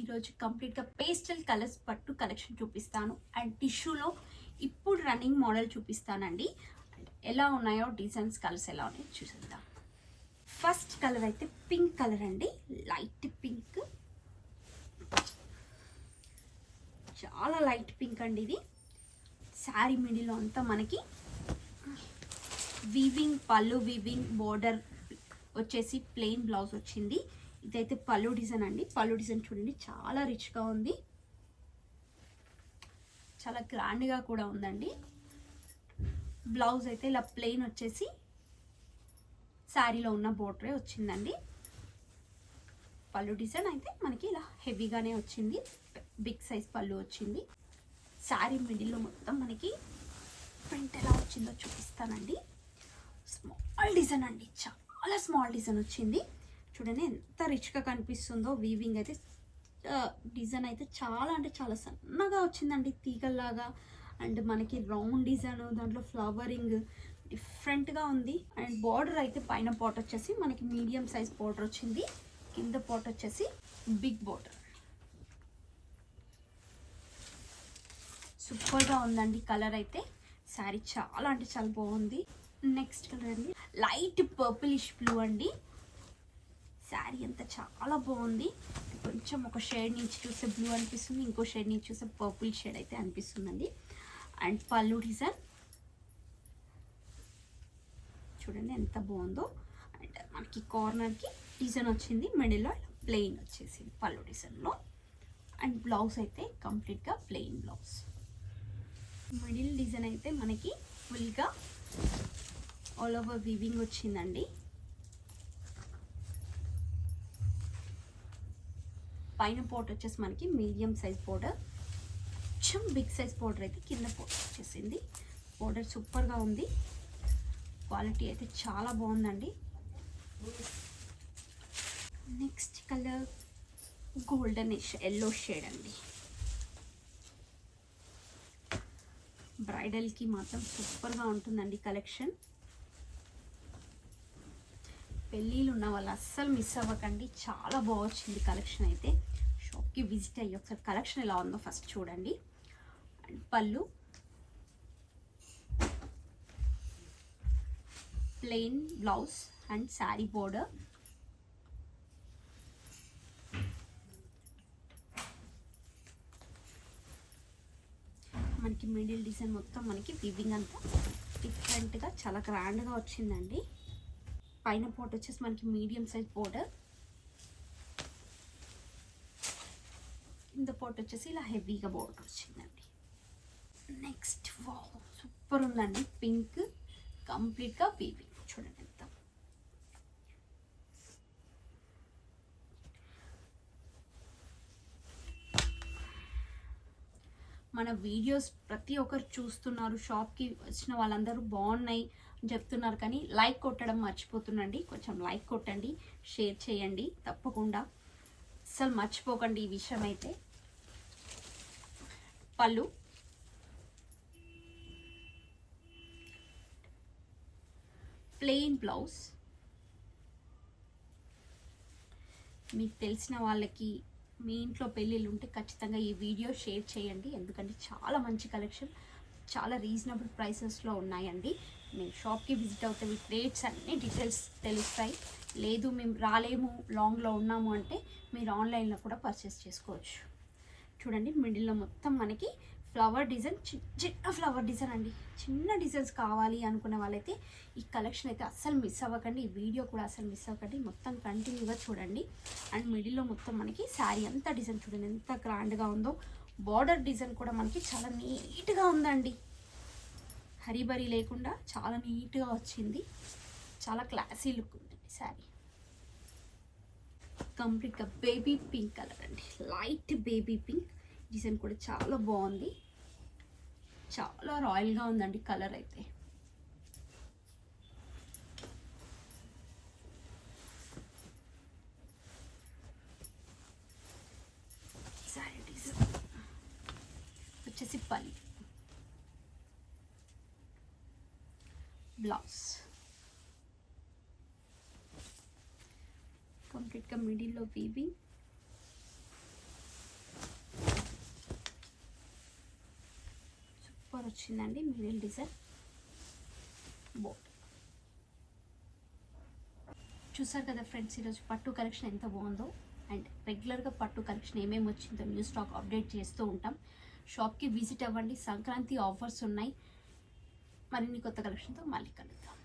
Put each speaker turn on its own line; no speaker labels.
ఈరోజు కంప్లీట్గా pastel colours పట్టు కలెక్షన్ చూపిస్తాను అండ్ టిష్యూలో ఇప్పుడు రన్నింగ్ మోడల్ చూపిస్తానండి. ఎలా ఉన్నాయో డిజైన్స్ కలర్స్ ఎలా ఉన్నాయో చూసేద్దాం. ఫస్ట్ కలర్ అయితే పింక్ కలర్ అండి, లైట్ పింక్, చాలా లైట్ పింక్ అండి. ఇది శారీ మిడిల్లో అంతా మనకి వీవింగ్ పళ్ళు, వీవింగ్ బోర్డర్ వచ్చేసి ప్లెయిన్ బ్లౌజ్ వచ్చింది. ఇదైతే పళ్ళు డిజైన్ అండి. పళ్ళు డిజైన్ చూడండి చాలా రిచ్గా ఉంది, చాలా గ్రాండ్గా కూడా ఉందండి. బ్లౌజ్ అయితే ఇలా ప్లెయిన్ వచ్చేసి శారీలో ఉన్న బోర్డరే వచ్చిందండి. పళ్ళు డిజైన్ అయితే మనకి ఇలా హెవీగానే వచ్చింది, బిగ్ సైజ్ పళ్ళు వచ్చింది. శారీ మిడిల్లో మొత్తం మనకి ప్రింట్ ఎలా వచ్చిందో చూపిస్తానండి. స్మాల్ డిజైన్ అండి, చాలా స్మాల్ డిజైన్ వచ్చింది. చూడండి ఎంత రిచ్గా కనిపిస్తుందో. వీవింగ్ అయితే డిజైన్ అయితే చాలా అంటే చాలా సన్నగా వచ్చిందండి, తీగల్లాగా. అండ్ మనకి రౌండ్ డిజైన్, దాంట్లో ఫ్లవరింగ్ డిఫరెంట్గా ఉంది. అండ్ బార్డర్ అయితే పైన పాట్ వచ్చేసి మనకి మీడియం సైజ్ బార్డర్ వచ్చింది, కింద పాట్ వచ్చేసి బిగ్ బార్డర్. సూపర్గా ఉందండి కలర్ అయితే. శారీ చాలా అంటే చాలా బాగుంది. నెక్స్ట్ కలర్ అండి లైట్ పర్పులిష్ బ్లూ అండి. శారీ అంతా చాలా బాగుంది. కొంచెం ఒక షేడ్ నుంచి చూస్తే బ్లూ అనిపిస్తుంది, ఇంకో షేడ్ నుంచి చూస్తే పర్పుల్ షేడ్ అయితే అనిపిస్తుందండి. అండ్ పళ్ళు డిజైన్ చూడండి ఎంత బాగుందో. అండ్ మనకి కార్నర్కి డిజైన్ వచ్చింది, మిడిల్లో ప్లెయిన్ వచ్చేసింది పళ్ళు డిజైన్లో. అండ్ బ్లౌజ్ అయితే కంప్లీట్గా ప్లెయిన్ బ్లౌజ్. మిడిల్ డిజైన్ అయితే మనకి ఫుల్గా ఆల్ ఓవర్ వీవింగ్ వచ్చిందండి. పైన పోట్ వచ్చేసి మనకి మీడియం సైజ్ బోర్డర్, కొంచెం బిగ్ సైజ్ బోర్డర్ అయితే కింద పోట్ వచ్చేసింది. బోర్డర్ సూపర్గా ఉంది, క్వాలిటీ అయితే చాలా బాగుందండి. Next colour golden yellow shade అండి. బ్రైడల్కి మాత్రం సూపర్గా ఉంటుందండి కలెక్షన్. పెళ్ళిళ్ళు ఉన్న వాళ్ళు అస్సలు మిస్ అవ్వకండి, చాలా బాగొచ్చింది కలెక్షన్ అయితే. షాప్కి విజిట్ అయ్యి ఒకసారి కలెక్షన్ ఎలా ఉందో ఫస్ట్ చూడండి. అండ్ పళ్ళు plain blouse and sari border. మనకి మిడిల్ డిజైన్ మొత్తం మనకి వివింగ్ అంతా డిఫరెంట్గా చాలా గ్రాండ్గా వచ్చిందండి. పైన పోట్ వచ్చేసి మనకి మీడియం సైజ్ బోర్డర్, కింద పోట్ వచ్చేసి ఇలా హెవీగా బోర్డర్ వచ్చిందండి. నెక్స్ట్ వావ్ సూపర్ ఉందండి, పింక్ కంప్లీట్గా వీవింగ్ చూడండి ఎంత. మన వీడియోస్ ప్రతి ఒక్కరు చూస్తున్నారు, షాప్కి వచ్చిన వాళ్ళందరూ బాగున్నాయి అని చెప్తున్నారు, కానీ లైక్ కొట్టడం మర్చిపోతుండండి. కొంచెం లైక్ కొట్టండి, షేర్ చేయండి తప్పకుండా, అస్సలు మర్చిపోకండి ఈ విషయం అయితే. పళ్ళు ప్లెయిన్ బ్లౌజ్. మీకు తెలిసిన వాళ్ళకి మీ ఇంట్లో పెళ్ళిళ్ళు ఉంటే ఖచ్చితంగా ఈ వీడియో షేర్ చేయండి, ఎందుకంటే చాలా మంచి కలెక్షన్, చాలా రీజనబుల్ ప్రైసెస్లో ఉన్నాయండి. మేము షాప్కి విజిట్ అవుతే మీకు రేట్స్ అన్ని డీటెయిల్స్ తెలుస్తాయి. లేదు మేము రాలేము, లాంగ్లో ఉన్నాము అంటే మీరు ఆన్లైన్లో కూడా పర్చేస్ చేసుకోవచ్చు. చూడండి మిడిల్లో మొత్తం మనకి ఫ్లవర్ డిజైన్, చిన్న ఫ్లవర్ డిజైన్ అండి. చిన్న డిజైన్స్ కావాలి అనుకునే వాళ్ళైతే ఈ కలెక్షన్ అయితే అస్సలు మిస్ అవ్వకండి, ఈ వీడియో కూడా అస్సలు మిస్ అవ్వకండి, మొత్తం కంటిన్యూగా చూడండి. అండ్ మిడిల్లో మొత్తం మనకి శారీ అంతా డిజైన్ చూడండి ఎంత గ్రాండ్గా ఉందో. బార్డర్ డిజైన్ కూడా మనకి చాలా నీట్గా ఉందండి, హరిబరి లేకుండా చాలా నీట్గా వచ్చింది, చాలా క్లాసీ లుక్ ఉంది శారీ. కంప్లీట్గా బేబీ పింక్ కలర్ అండి, లైట్ బేబీ పింక్. డిజైన్ కూడా చాలా బాగుంది, చాలా రాయల్గా ఉందండి కలర్ అయితే. శారీ డిజైన్ వచ్చేసి పల్లి, బ్లౌజ్ కంప్లీట్గా మిడిల్లో వీవింగ్, సూపర్ వచ్చిందండి మిడిల్ డిజైన్. చూసారు కదా ఫ్రెండ్స్, ఈరోజు పట్టు కలెక్షన్ ఎంత బాగుందో. అండ్ రెగ్యులర్గా పట్టు కలెక్షన్ ఏమేమి వచ్చిందో న్యూ స్టాక్ అప్డేట్ చేస్తూ ఉంటాం. షాప్కి విజిట్ అవ్వండి, సంక్రాంతి ఆఫర్స్ ఉన్నాయి. మరిన్ని కొత్త కలెక్షన్తో మళ్ళీ కలుద్దాం.